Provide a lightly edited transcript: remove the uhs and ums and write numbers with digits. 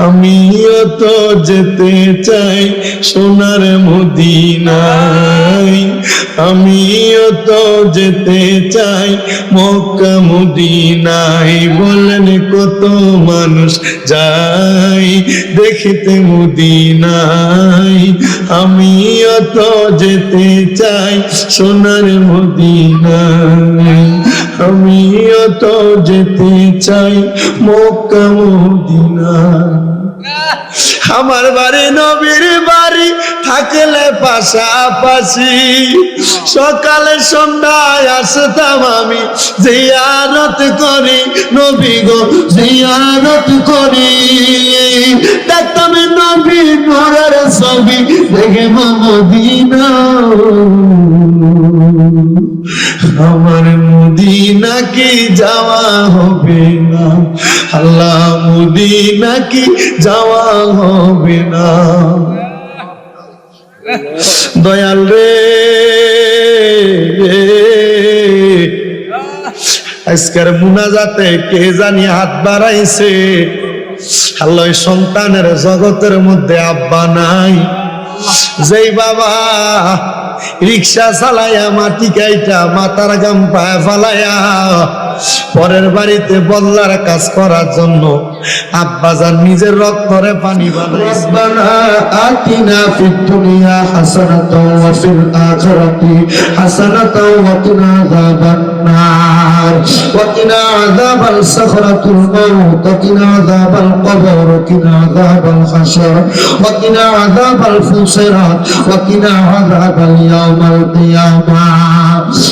আমিও তো যেতে চাই সোনার মদিনায়, আমিও তো যেতে চাই মক্কা মদিনায়। বলেন কত মানুষ যায় দেখতে মদিনায়, আমিও তো যেতে চাই সোনার মদিনায়, আমিও তো যেতে চাই মক্কা মদিনায়। আমার বাড়ি নবীর বাড়ি থাকলে পাশাপাশি, সকালে সন্ধ্যায় আসতাম আমি জিয়ারত করি, নবী গো জিয়ারত করি। দেখতাম নবী নূরের ছবি দেখে মদিনা, আমার মদিনা কি যাওয়া হবে না, আল্লাহ মদিনা কি যাওয়া হবে না। দয়াল রে আজকের মুনাজাতে কে জানি হাত বাড়াইছে, আল্লাহ সন্তানের জগতের মধ্যে আব্বা নাই, যেই বাবা রিক্সা চালাইয়া মাটি কাইটা মাথার গাম পায়ে ফালাইয়া পরের বাড়িতে বদলার কাজ করার জন্য আব্বাজান নিজের রক্তরে পানি বানাইছে। রব্বানা আতিনা ফিদ দুনিয়া হাসানাতাও ওয়া ফিল আখিরাতি হাসানাতাও ওয়া কিনা আযাবান নার ওয়া কিনা আযাবাল সাখরাতুল মাউত ওয়া কিনা আযাবাল কবর ওয়া কিনা আযাবাল হাসর ওয়া কিনা আযাবাল ফুসরাত ওয়া কিনা আযাবাল ইয়াউমাল কিয়ামাহ।